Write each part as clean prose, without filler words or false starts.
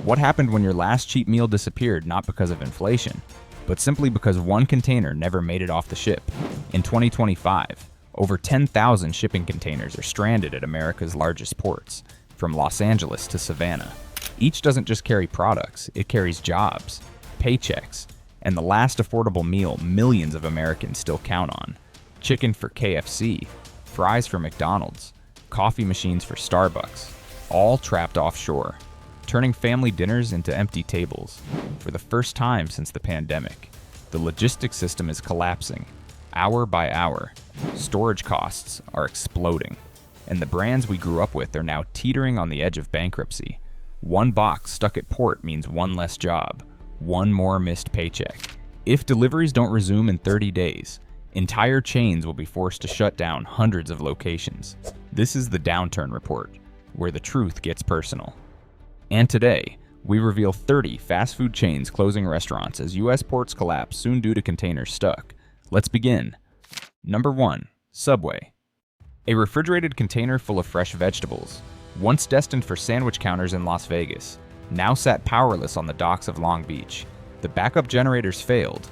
What happened when your last cheap meal disappeared not because of inflation, but simply because one container never made it off the ship? In 2025, over 10,000 shipping containers are stranded at America's largest ports, from Los Angeles to Savannah. Each doesn't just carry products, it carries jobs, paychecks, and the last affordable meal millions of Americans still count on. Chicken for KFC, fries for McDonald's, coffee machines for Starbucks, all trapped offshore, turning family dinners into empty tables. For the first time since the pandemic, the logistics system is collapsing. Hour by hour, storage costs are exploding, and the brands we grew up with are now teetering on the edge of bankruptcy. One box stuck at port means one less job, one more missed paycheck. If deliveries don't resume in 30 days, entire chains will be forced to shut down hundreds of locations. This is the Downturn Report, where the truth gets personal. And today, we reveal 30 fast food chains closing restaurants as U.S. ports collapse soon due to containers stuck. Let's begin. Number 1. Subway. A refrigerated container full of fresh vegetables, once destined for sandwich counters in Las Vegas, now sat powerless on the docks of Long Beach. The backup generators failed,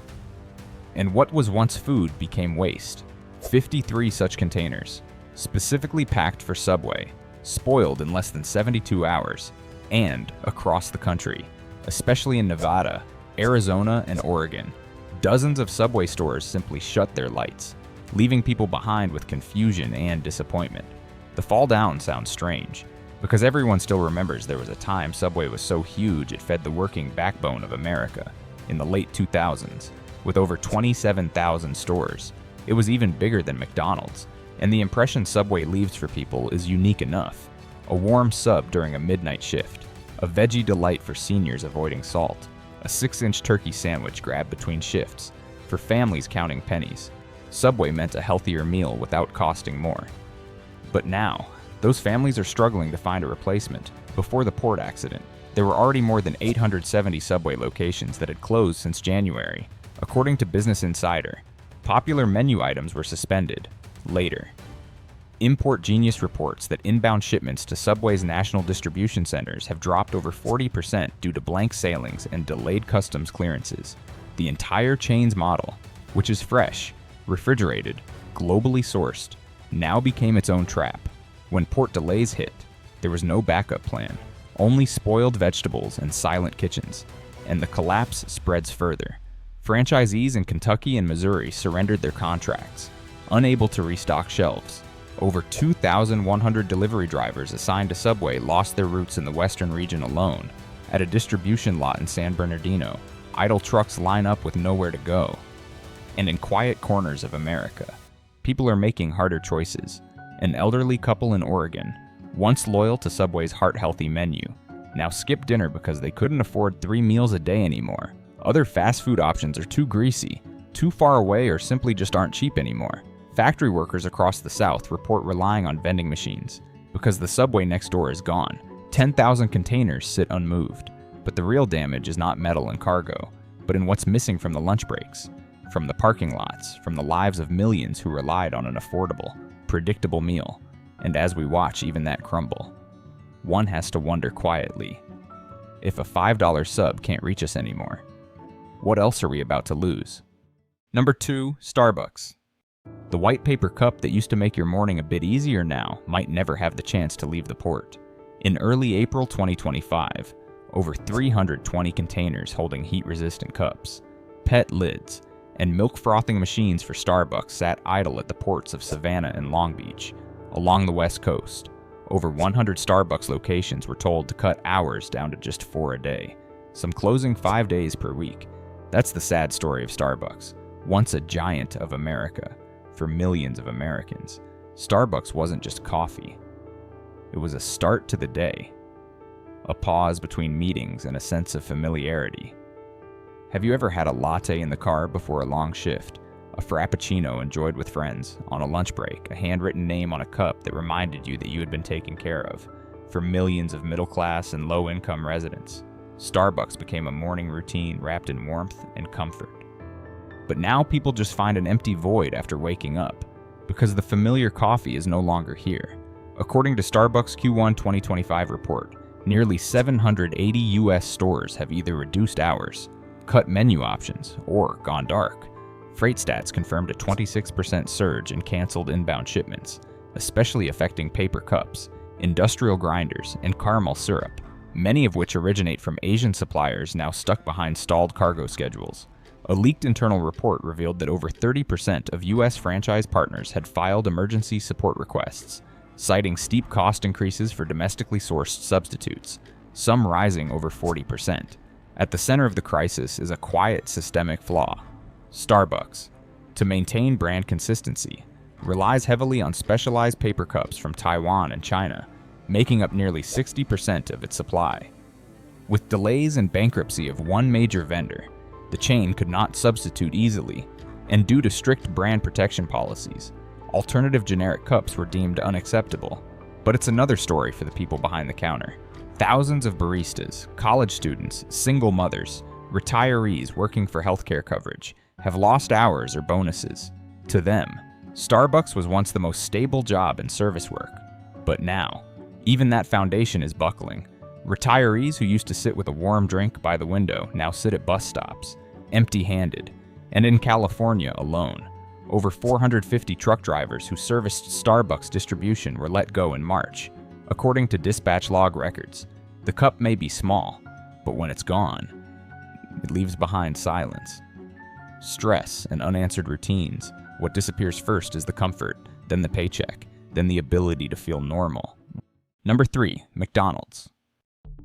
and what was once food became waste. 53 such containers, specifically packed for Subway, spoiled in less than 72 hours, and across the country, especially in Nevada, Arizona, and Oregon. Dozens of Subway stores simply shut their lights, leaving people behind with confusion and disappointment. The fall down sounds strange, because everyone still remembers there was a time Subway was so huge it fed the working backbone of America in the late 2000s, with over 27,000 stores. It was even bigger than McDonald's, and the impression Subway leaves for people is unique enough. A warm sub during a midnight shift, a veggie delight for seniors avoiding salt, a 6-inch turkey sandwich grabbed between shifts, for families counting pennies. Subway meant a healthier meal without costing more. But now, those families are struggling to find a replacement. Before the port accident, there were already more than 870 Subway locations that had closed since January. According to Business Insider, popular menu items were suspended. Later, Import Genius reports that inbound shipments to Subway's national distribution centers have dropped over 40% due to blank sailings and delayed customs clearances. The entire chain's model, which is fresh, refrigerated, globally sourced, now became its own trap. When port delays hit, there was no backup plan, only spoiled vegetables and silent kitchens, and the collapse spreads further. Franchisees in Kentucky and Missouri surrendered their contracts, unable to restock shelves. Over 2,100 delivery drivers assigned to Subway lost their routes in the western region alone. At a distribution lot in San Bernardino, idle trucks line up with nowhere to go. And in quiet corners of America, people are making harder choices. An elderly couple in Oregon, once loyal to Subway's heart-healthy menu, now skip dinner because they couldn't afford 3 meals a day anymore. Other fast food options are too greasy, too far away, or simply just aren't cheap anymore. Factory workers across the South report relying on vending machines because the Subway next door is gone. 10,000 containers sit unmoved. But the real damage is not metal and cargo, but in what's missing from the lunch breaks, from the parking lots, from the lives of millions who relied on an affordable, predictable meal. And as we watch even that crumble, one has to wonder quietly, if a $5 sub can't reach us anymore, what else are we about to lose? Number 2, Starbucks. The white paper cup that used to make your morning a bit easier now might never have the chance to leave the port. In early April 2025, over 320 containers holding heat-resistant cups, PET lids, and milk frothing machines for Starbucks sat idle at the ports of Savannah and Long Beach. Along the West Coast, over 100 Starbucks locations were told to cut hours down to just 4 a day, some closing 5 days per week. That's the sad story of Starbucks, once a giant of America. For millions of Americans, Starbucks wasn't just coffee. It was a start to the day, a pause between meetings and a sense of familiarity. Have you ever had a latte in the car before a long shift, a frappuccino enjoyed with friends, on a lunch break, a handwritten name on a cup that reminded you that you had been taken care of? For millions of middle-class and low-income residents, Starbucks became a morning routine wrapped in warmth and comfort. But now people just find an empty void after waking up, because the familiar coffee is no longer here. According to Starbucks Q1 2025 report, Nearly 780 U.S. stores have either reduced hours, cut menu options, or gone dark. Freight stats confirmed a 26% surge in canceled inbound shipments, especially affecting paper cups, industrial grinders, and caramel syrup, many of which originate from Asian suppliers now stuck behind stalled cargo schedules. A leaked internal report revealed that over 30% of U.S. franchise partners had filed emergency support requests, citing steep cost increases for domestically sourced substitutes, some rising over 40%. At the center of the crisis is a quiet systemic flaw. Starbucks, to maintain brand consistency, relies heavily on specialized paper cups from Taiwan and China, making up nearly 60% of its supply. With delays and bankruptcy of one major vendor, the chain could not substitute easily, and due to strict brand protection policies, alternative generic cups were deemed unacceptable. But it's another story for the people behind the counter. Thousands of baristas, college students, single mothers, retirees working for healthcare coverage have lost hours or bonuses. To them, Starbucks was once the most stable job in service work. But now, even that foundation is buckling. Retirees who used to sit with a warm drink by the window now sit at bus stops, empty-handed. And in California alone, over 450 truck drivers who serviced Starbucks distribution were let go in March. According to dispatch log records, the cup may be small, but when it's gone, it leaves behind silence. Stress and unanswered routines. What disappears first is the comfort, then the paycheck, then the ability to feel normal. Number 3, McDonald's.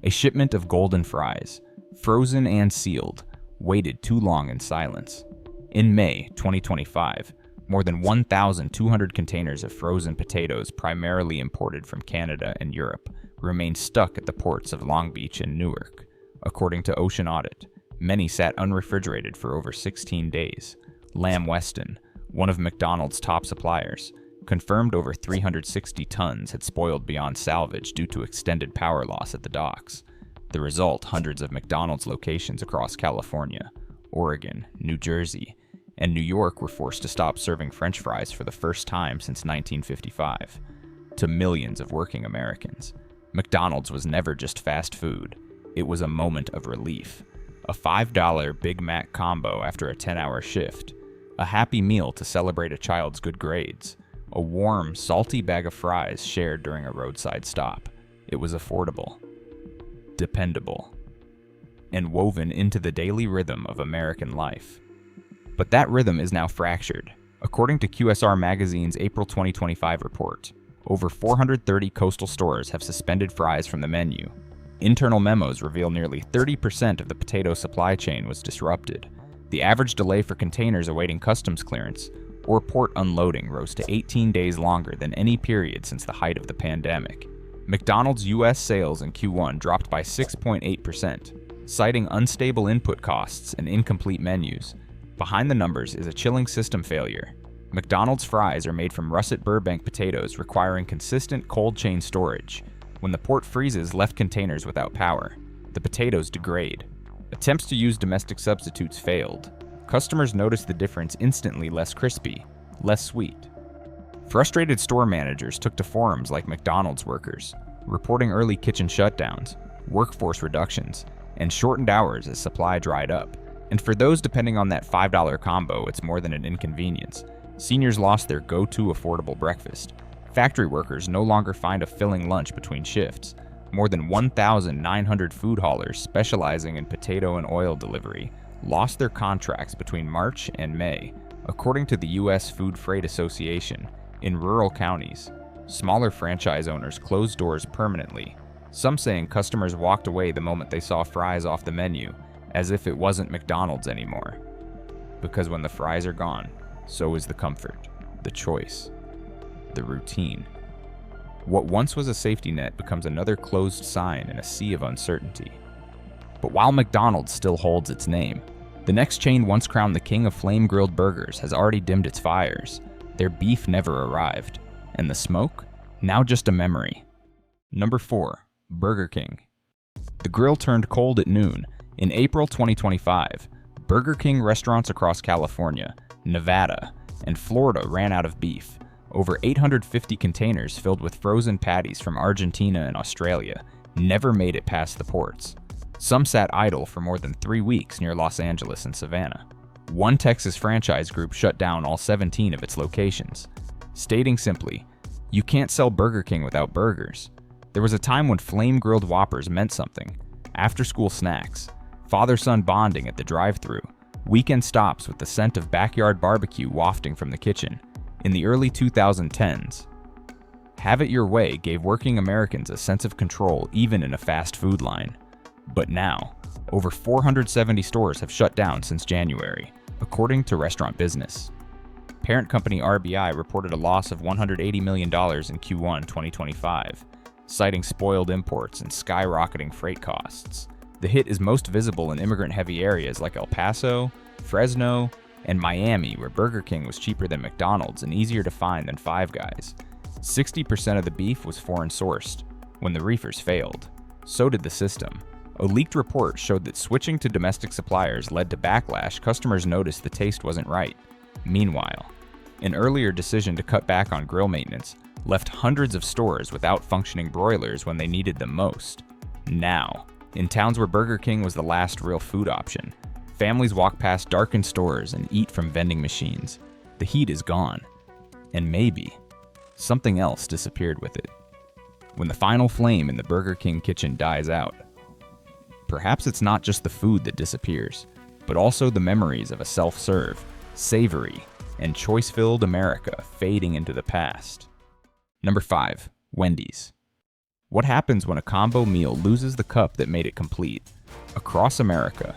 A shipment of golden fries, frozen and sealed, waited too long in silence. In May 2025, more than 1,200 containers of frozen potatoes, primarily imported from Canada and Europe, remained stuck at the ports of Long Beach and Newark. According to Ocean Audit, many sat unrefrigerated for over 16 days. Lamb Weston, one of McDonald's top suppliers, confirmed over 360 tons had spoiled beyond salvage due to extended power loss at the docks. The result, hundreds of McDonald's locations across California, Oregon, New Jersey, and New York were forced to stop serving French fries for the first time since 1955. To millions of working Americans, McDonald's was never just fast food. It was a moment of relief. A $5 Big Mac combo after a 10-hour shift, a happy meal to celebrate a child's good grades, a warm, salty bag of fries shared during a roadside stop. It was affordable, dependable, and woven into the daily rhythm of American life. But that rhythm is now fractured. According to QSR Magazine's April 2025 report, over 430 coastal stores have suspended fries from the menu. Internal memos reveal nearly 30% of the potato supply chain was disrupted. The average delay for containers awaiting customs clearance or port unloading rose to 18 days longer than any period since the height of the pandemic. McDonald's U.S. sales in Q1 dropped by 6.8%, citing unstable input costs and incomplete menus. Behind the numbers is a chilling system failure. McDonald's fries are made from russet Burbank potatoes requiring consistent cold chain storage. When the port freezes left containers without power, the potatoes degrade. Attempts to use domestic substitutes failed. Customers noticed the difference instantly: less crispy, less sweet. Frustrated store managers took to forums like McDonald's workers, reporting early kitchen shutdowns, workforce reductions, and shortened hours as supply dried up. And for those depending on that $5 combo, it's more than an inconvenience. Seniors lost their go-to affordable breakfast. Factory workers no longer find a filling lunch between shifts. More than 1,900 food haulers specializing in potato and oil delivery lost their contracts between March and May. According to the U.S. Food Freight Association, in rural counties, smaller franchise owners closed doors permanently, some saying customers walked away the moment they saw fries off the menu, as if it wasn't McDonald's anymore. Because when the fries are gone, so is the comfort, the choice, the routine. What once was a safety net becomes another closed sign in a sea of uncertainty. But while McDonald's still holds its name, the next chain once crowned the king of flame-grilled burgers has already dimmed its fires. Their beef never arrived, and the smoke? Now just a memory. Number 4. Burger King. The grill turned cold at noon. In April 2025, Burger King restaurants across California, Nevada, and Florida ran out of beef. Over 850 containers filled with frozen patties from Argentina and Australia never made it past the ports. Some sat idle for more than 3 weeks near Los Angeles and Savannah. One Texas franchise group shut down all 17 of its locations. Stating simply, you can't sell Burger King without burgers. There was a time when flame-grilled Whoppers meant something. After-school snacks, father-son bonding at the drive-thru, weekend stops with the scent of backyard barbecue wafting from the kitchen. In the early 2010s, have it your way gave working Americans a sense of control even in a fast food line. But now, over 470 stores have shut down since January, according to Restaurant Business. Parent company RBI reported a loss of $180 million in Q1 2025, citing spoiled imports and skyrocketing freight costs. The hit is most visible in immigrant-heavy areas like El Paso, Fresno, and Miami, where Burger King was cheaper than McDonald's and easier to find than Five Guys. 60% of the beef was foreign-sourced when the reefers failed. So did the system. A leaked report showed that switching to domestic suppliers led to backlash. Customers noticed the taste wasn't right. Meanwhile, an earlier decision to cut back on grill maintenance left hundreds of stores without functioning broilers when they needed them most. Now, in towns where Burger King was the last real food option, families walk past darkened stores and eat from vending machines. The heat is gone. And maybe something else disappeared with it. When the final flame in the Burger King kitchen dies out, perhaps it's not just the food that disappears, but also the memories of a self-serve, savory, and choice-filled America fading into the past. Number 5. Wendys. What happens when a combo meal loses the cup that made it complete? Across America,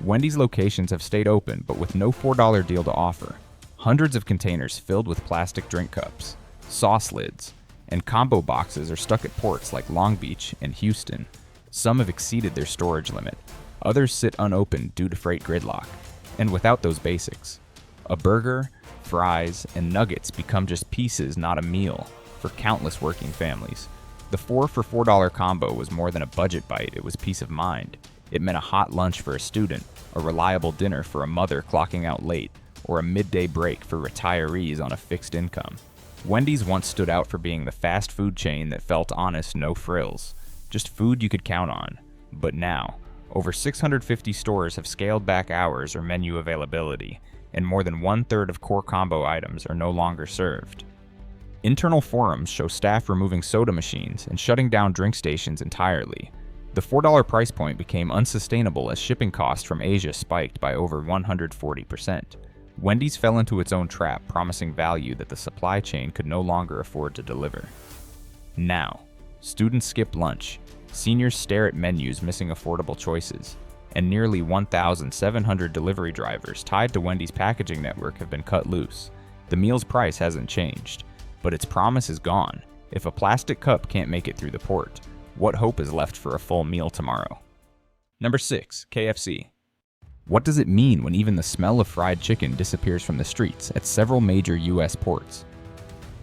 Wendys locations have stayed open but with no $4 deal to offer. Hundreds of containers filled with plastic drink cups, sauce lids, and combo boxes are stuck at ports like Long Beach and Houston. Some have exceeded their storage limit. Others sit unopened due to freight gridlock. And without those basics, a burger, fries, and nuggets become just pieces, not a meal, for countless working families. The 4 for $4 combo was more than a budget bite, it was peace of mind. It meant a hot lunch for a student, a reliable dinner for a mother clocking out late, or a midday break for retirees on a fixed income. Wendys once stood out for being the fast food chain that felt honest, no frills. Just food you could count on. But now, over 650 stores have scaled back hours or menu availability, and more than 1/3 of core combo items are no longer served. Internal forums show staff removing soda machines and shutting down drink stations entirely. The $4 price point became unsustainable as shipping costs from Asia spiked by over 140%. Wendys fell into its own trap, promising value that the supply chain could no longer afford to deliver. Now, students skip lunch, seniors stare at menus missing affordable choices, and nearly 1,700 delivery drivers tied to Wendys' packaging network have been cut loose. The meal's price hasn't changed, but its promise is gone. If a plastic cup can't make it through the port, what hope is left for a full meal tomorrow? Number 6. KFC. What does it mean when even the smell of fried chicken disappears from the streets at several major U.S. ports?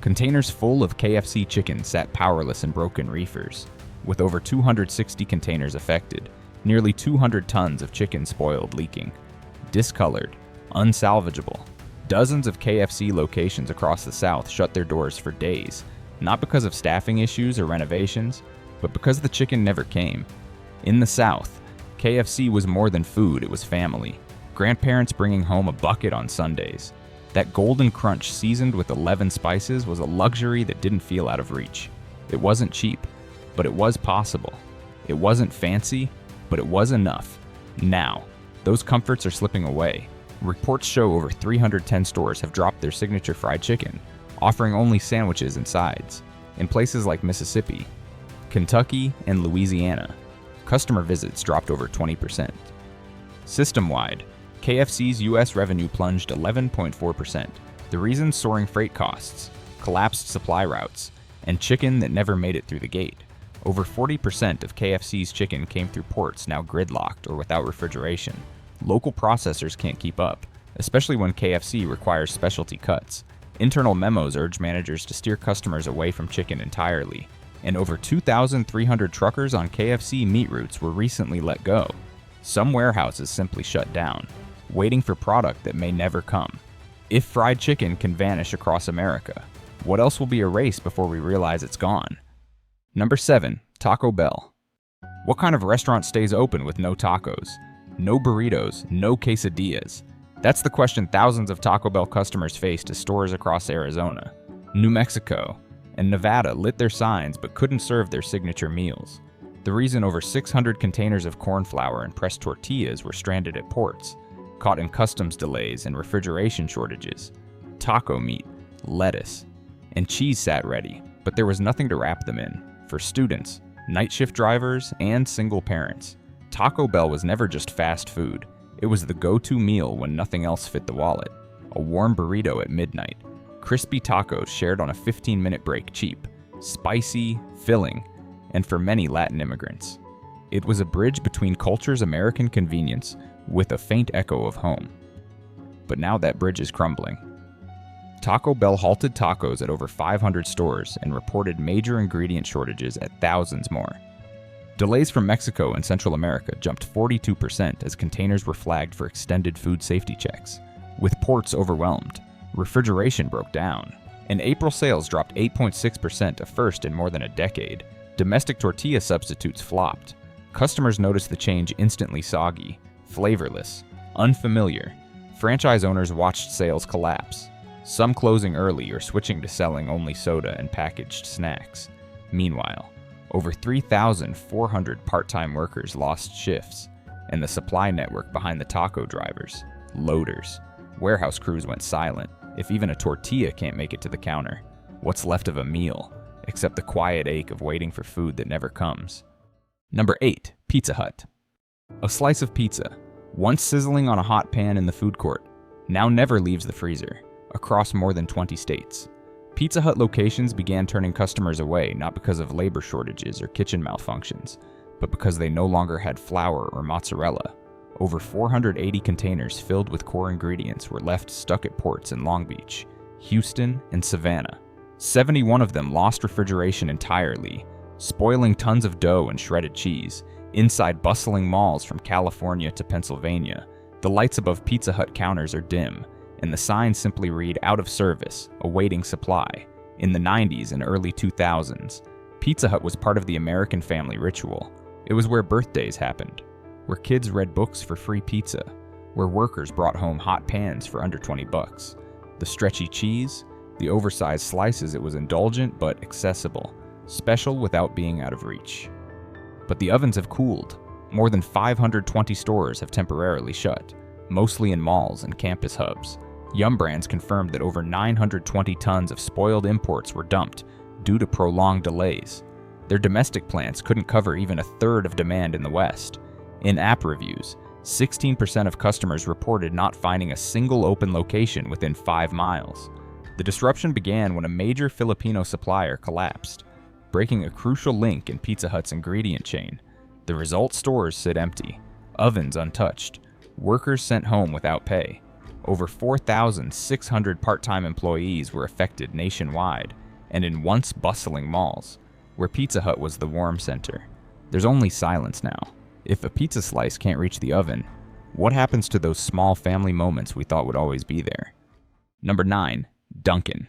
Containers full of KFC chicken sat powerless in broken reefers, with over 260 containers affected, nearly 200 tons of chicken spoiled, leaking, discolored, unsalvageable. Dozens of KFC locations across the South shut their doors for days, not because of staffing issues or renovations, but because the chicken never came. In the South, KFC was more than food, it was family. Grandparents bringing home a bucket on Sundays. That golden crunch seasoned with 11 spices was a luxury that didn't feel out of reach. It wasn't cheap, but it was possible. It wasn't fancy, but it was enough. Now, those comforts are slipping away. Reports show over 310 stores have dropped their signature fried chicken, offering only sandwiches and sides. In places like Mississippi, Kentucky, and Louisiana, customer visits dropped over 20%. System-wide, KFC's U.S. revenue plunged 11.4%. The reasons: soaring freight costs, collapsed supply routes, and chicken that never made it through the gate. Over 40% of KFC's chicken came through ports now gridlocked or without refrigeration. Local processors can't keep up, especially when KFC requires specialty cuts. Internal memos urge managers to steer customers away from chicken entirely, and over 2,300 truckers on KFC meat routes were recently let go. Some warehouses simply shut down, waiting for product that may never come. If fried chicken can vanish across America, what else will be erased before we realize it's gone? Number 7. Taco Bell. What kind of restaurant stays open with no tacos? No burritos, no quesadillas? That's the question thousands of Taco Bell customers faced as stores across Arizona, New Mexico, and Nevada lit their signs but couldn't serve their signature meals. The reason over 600 containers of corn flour and pressed tortillas were stranded at ports, caught in customs delays and refrigeration shortages. Taco meat, lettuce, and cheese sat ready, but there was nothing to wrap them in. For students, night shift drivers, and single parents, Taco Bell was never just fast food. It was the go-to meal when nothing else fit the wallet. A warm burrito at midnight, crispy tacos shared on a 15-minute break cheap, spicy, filling, and for many Latin immigrants. It was a bridge between culture's American convenience with a faint echo of home. But now that bridge is crumbling. Taco Bell halted tacos at over 500 stores and reported major ingredient shortages at thousands more. Delays from Mexico and Central America jumped 42% as containers were flagged for extended food safety checks. With ports overwhelmed, refrigeration broke down, and April sales dropped 8.6%, a first in more than a decade. Domestic tortilla substitutes flopped. Customers noticed the change instantly soggy, flavorless, unfamiliar. Franchise owners watched sales collapse, some closing early or switching to selling only soda and packaged snacks. Meanwhile, over 3,400 part-time workers lost shifts, and the supply network behind the taco drivers, loaders, warehouse crews went silent. If even a tortilla can't make it to the counter, what's left of a meal, except the quiet ache of waiting for food that never comes? Number 8. Pizza Hut. A slice of pizza, once sizzling on a hot pan in the food court, now never leaves the freezer, across more than 20 states. Pizza Hut locations began turning customers away not because of labor shortages or kitchen malfunctions, but because they no longer had flour or mozzarella. Over 480 containers filled with core ingredients were left stuck at ports in Long Beach, Houston, and Savannah. 71 of them lost refrigeration entirely, spoiling tons of dough and shredded cheese. Inside bustling malls from California to Pennsylvania, the lights above Pizza Hut counters are dim, and the signs simply read "out of service, awaiting supply." In the 90s and early 2000s, Pizza Hut was part of the American family ritual. It was where birthdays happened, where kids read books for free pizza, where workers brought home hot pans for under $20. The stretchy cheese, the oversized slices, it was indulgent but accessible, special without being out of reach. But the ovens have cooled. More than 520 stores have temporarily shut, mostly in malls and campus hubs. Yum Brands confirmed that over 920 tons of spoiled imports were dumped due to prolonged delays. Their domestic plants couldn't cover even a third of demand in the West. In app reviews, 16% of customers reported not finding a single open location within 5 miles. The disruption began when a major Filipino supplier collapsed, breaking a crucial link in Pizza Hut's ingredient chain. The result: stores sit empty, ovens untouched, workers sent home without pay. Over 4,600 part-time employees were affected nationwide and in once bustling malls, where Pizza Hut was the warm center. There's only silence now. If a pizza slice can't reach the oven, what happens to those small family moments we thought would always be there? Number 9. Duncan.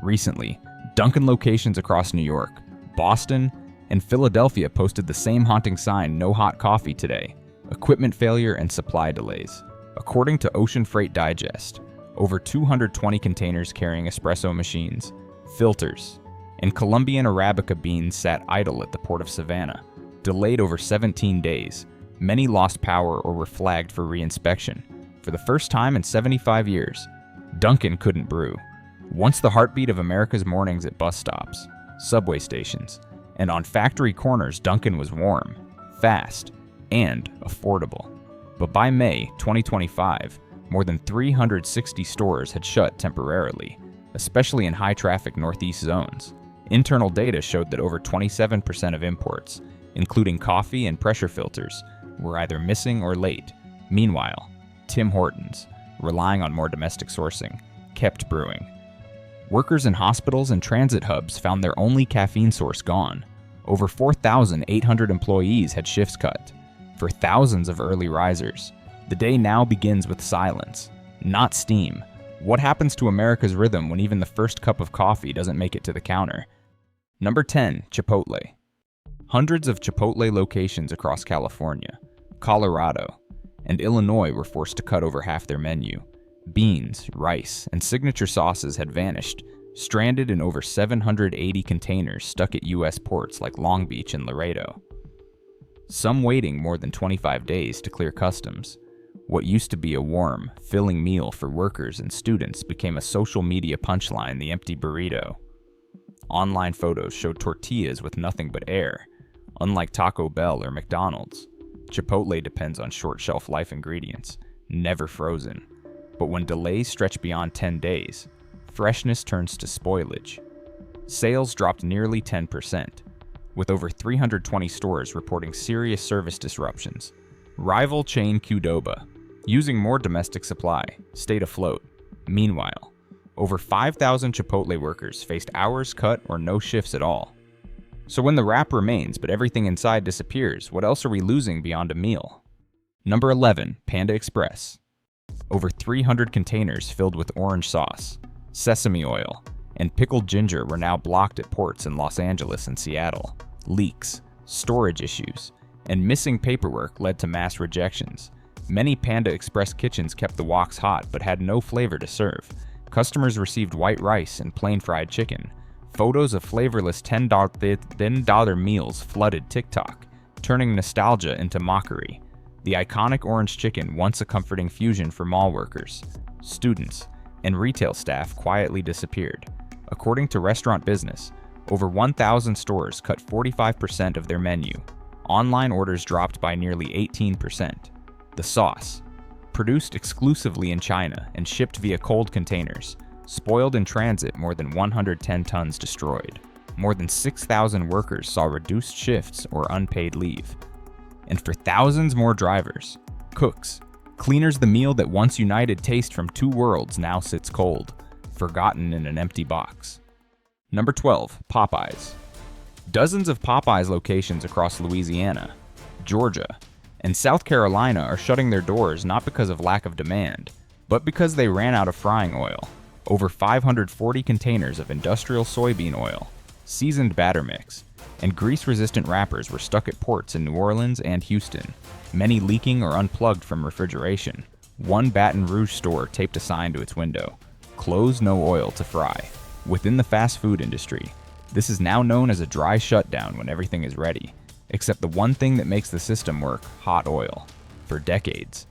Recently, Duncan locations across New York, Boston, and Philadelphia posted the same haunting sign: "No hot coffee today." Equipment failure and supply delays. According to Ocean Freight Digest, over 220 containers carrying espresso machines, filters, and Colombian Arabica beans sat idle at the port of Savannah, delayed over 17 days. Many lost power or were flagged for reinspection. For the first time in 75 years, Duncan couldn't brew. Once the heartbeat of America's mornings at bus stops, subway stations, and on factory corners, Duncan was warm, fast, and affordable. But by May 2025, more than 360 stores had shut temporarily, especially in high-traffic Northeast zones. Internal data showed that over 27% of imports, including coffee and pressure filters, were either missing or late. Meanwhile, Tim Hortons, relying on more domestic sourcing, kept brewing. Workers in hospitals and transit hubs found their only caffeine source gone. Over 4,800 employees had shifts cut. For thousands of early risers, the day now begins with silence, not steam. What happens to America's rhythm when even the first cup of coffee doesn't make it to the counter? Number 10. Chipotle. Hundreds of Chipotle locations across California, Colorado, and Illinois were forced to cut over half their menu. Beans, rice, and signature sauces had vanished, stranded in over 780 containers stuck at U.S. ports like Long Beach and Laredo. Some waiting more than 25 days to clear customs. What used to be a warm, filling meal for workers and students became a social media punchline, the empty burrito. Online photos showed tortillas with nothing but air. Unlike Taco Bell or McDonald's, Chipotle depends on short shelf life ingredients, never frozen. But when delays stretch beyond 10 days, freshness turns to spoilage. Sales dropped nearly 10%, with over 320 stores reporting serious service disruptions. Rival chain Qdoba, using more domestic supply, stayed afloat. Meanwhile, over 5,000 Chipotle workers faced hours cut or no shifts at all. So when the wrap remains but everything inside disappears, what else are we losing beyond a meal? Number 11, Panda Express. Over 300 containers filled with orange sauce, sesame oil, and pickled ginger were now blocked at ports in Los Angeles and Seattle. Leaks, storage issues, and missing paperwork led to mass rejections. Many Panda Express kitchens kept the woks hot but had no flavor to serve. Customers received white rice and plain fried chicken. Photos of flavorless $10 meals flooded TikTok, turning nostalgia into mockery. The iconic orange chicken, once a comforting fusion for mall workers, students, and retail staff, quietly disappeared. According to Restaurant Business, over 1,000 stores cut 45% of their menu. Online orders dropped by nearly 18%. The sauce, produced exclusively in China and shipped via cold containers, spoiled in transit, more than 110 tons destroyed. More than 6,000 workers saw reduced shifts or unpaid leave. And for thousands more drivers, cooks, cleaners, the meal that once united taste from two worlds now sits cold, forgotten in an empty box. Number 12, Popeyes. Dozens of Popeyes locations across Louisiana, Georgia, and South Carolina are shutting their doors not because of lack of demand, but because they ran out of frying oil. Over 540 containers of industrial soybean oil, seasoned batter mix, and grease-resistant wrappers were stuck at ports in New Orleans and Houston, many leaking or unplugged from refrigeration. One Baton Rouge store taped a sign to its window, "Close, no oil to fry." Within the fast food industry, this is now known as a dry shutdown when everything is ready, except the one thing that makes the system work: hot oil. For decades,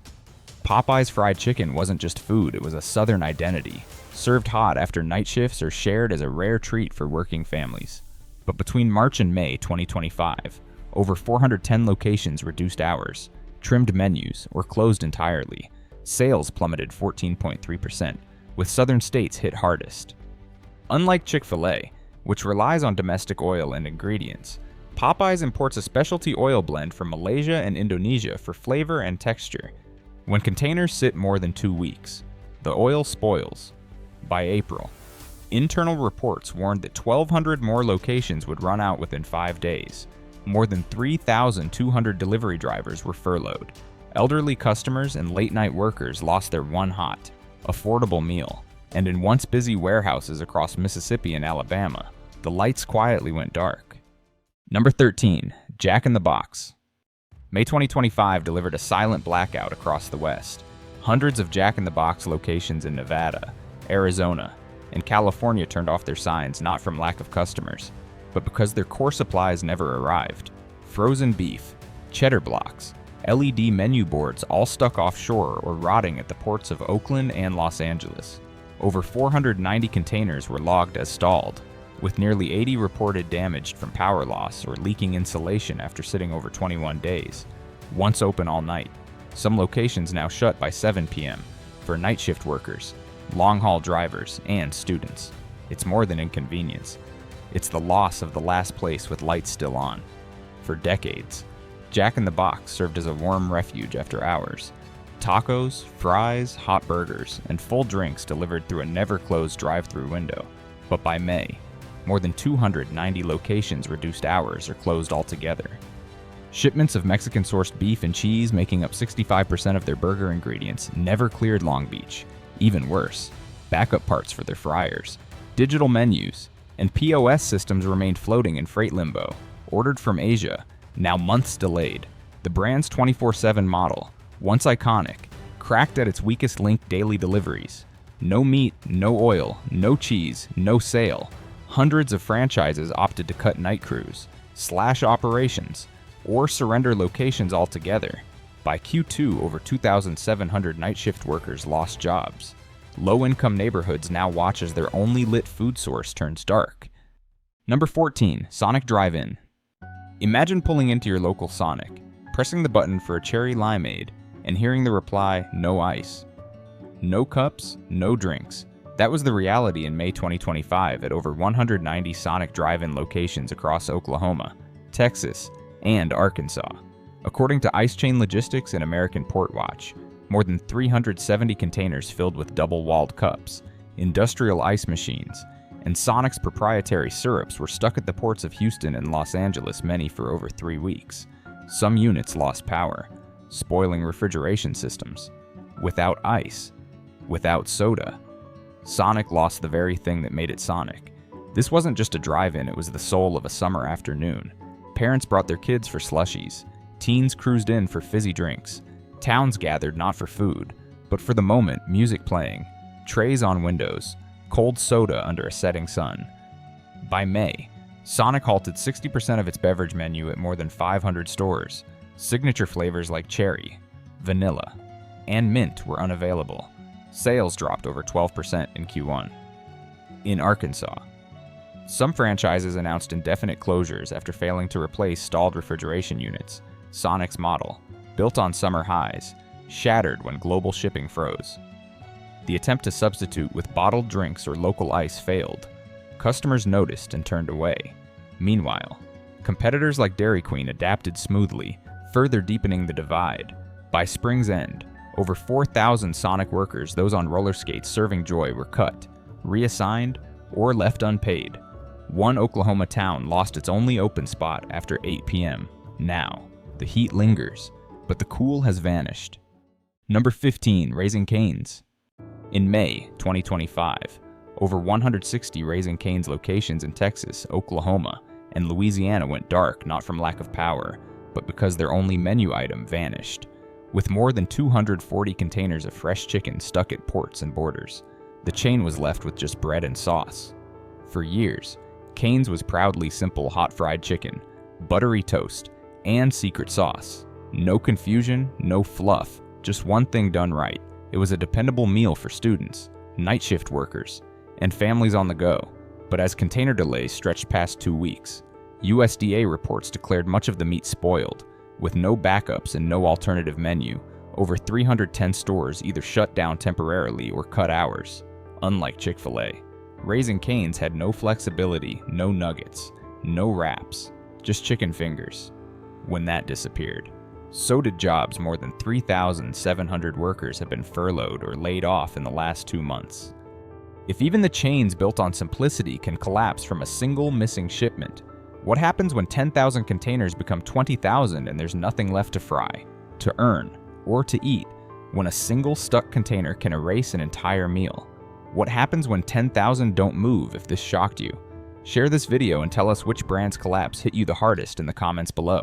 Popeyes fried chicken wasn't just food, it was a Southern identity, served hot after night shifts or shared as a rare treat for working families. But between March and May 2025, over 410 locations reduced hours, trimmed menus, or closed entirely. Sales plummeted 14.3%, with southern states hit hardest. Unlike Chick-fil-A, which relies on domestic oil and ingredients, Popeyes imports a specialty oil blend from Malaysia and Indonesia for flavor and texture. When containers sit more than 2 weeks, the oil spoils. By April, internal reports warned that 1,200 more locations would run out within 5 days. More than 3,200 delivery drivers were furloughed. Elderly customers and late-night workers lost their one hot, affordable meal. And in once busy warehouses across Mississippi and Alabama, the lights quietly went dark. Number 13, Jack in the Box. May 2025 delivered a silent blackout across the West. Hundreds of Jack in the Box locations in Nevada, Arizona, and California turned off their signs not from lack of customers, but because their core supplies never arrived. Frozen beef, cheddar blocks, LED menu boards all stuck offshore or rotting at the ports of Oakland and Los Angeles. Over 490 containers were logged as stalled, with nearly 80 reported damaged from power loss or leaking insulation after sitting over 21 days. Once open all night, some locations now shut by 7 p.m. for night shift workers, long-haul drivers, and students. It's more than inconvenience. It's the loss of the last place with lights still on. For decades, Jack in the Box served as a warm refuge after hours. Tacos, fries, hot burgers, and full drinks delivered through a never-closed drive-thru window. But by May, more than 290 locations reduced hours or closed altogether. Shipments of Mexican-sourced beef and cheese, making up 65% of their burger ingredients, never cleared Long Beach. Even worse, backup parts for their fryers, digital menus, and POS systems remained floating in freight limbo. ordered from Asia, now months delayed. The brand's 24/7 model, once iconic, cracked at its weakest link daily deliveries. No meat, no oil, no cheese, no sale. Hundreds of franchises opted to cut night crews, slash operations, or surrender locations altogether. By Q2, over 2,700 night shift workers lost jobs. Low-income neighborhoods now watch as their only lit food source turns dark. Number 14. Sonic Drive-In. Imagine pulling into your local Sonic, pressing the button for a cherry limeade, and hearing the reply, "No ice." No cups, no drinks. That was the reality in May 2025 at over 190 Sonic Drive-In locations across Oklahoma, Texas, and Arkansas. According to Ice Chain Logistics and American Port Watch, more than 370 containers filled with double-walled cups, industrial ice machines, and Sonic's proprietary syrups were stuck at the ports of Houston and Los Angeles, many for over 3 weeks. Some units lost power, spoiling refrigeration systems. Without ice, without soda, Sonic lost the very thing that made it Sonic. This wasn't just a drive-in, it was the soul of a summer afternoon. Parents brought their kids for slushies, teens cruised in for fizzy drinks, towns gathered not for food, but for the moment, music playing, trays on windows, cold soda under a setting sun. By May, Sonic halted 60% of its beverage menu at more than 500 stores. Signature flavors like cherry, vanilla, and mint were unavailable. Sales dropped over 12% in Q1. In Arkansas, some franchises announced indefinite closures after failing to replace stalled refrigeration units. Sonic's model, built on summer highs, shattered when global shipping froze. The attempt to substitute with bottled drinks or local ice failed. Customers noticed and turned away. Meanwhile, competitors like Dairy Queen adapted smoothly, further deepening the divide. By spring's end, over 4,000 Sonic workers, those on roller skates serving joy, were cut, reassigned, or left unpaid. One Oklahoma town lost its only open spot after 8 p.m. Now, the heat lingers, but the cool has vanished. Number 15. Raising Cane's. In May 2025, over 160 Raising Cane's locations in Texas, Oklahoma, and Louisiana went dark not from lack of power, but because their only menu item vanished. With more than 240 containers of fresh chicken stuck at ports and borders, the chain was left with just bread and sauce. For years, Cane's was proudly simple hot fried chicken, buttery toast, and secret sauce. No confusion, no fluff, just one thing done right. It was a dependable meal for students, night shift workers, and families on the go. But as container delays stretched past 2 weeks, USDA reports declared much of the meat spoiled. With no backups and no alternative menu, over 310 stores either shut down temporarily or cut hours. Unlike Chick-fil-A, Raising Cane's had no flexibility, no nuggets, no wraps, just chicken fingers. When that disappeared, so did jobs. More than 3,700 workers have been furloughed or laid off in the last 2 months. If even the chains built on simplicity can collapse from a single missing shipment, what happens when 10,000 containers become 20,000 and there's nothing left to fry, to earn, or to eat? When a single stuck container can erase an entire meal? What happens when 10,000 don't move? If this shocked you, share this video and tell us which brand's collapse hit you the hardest in the comments below.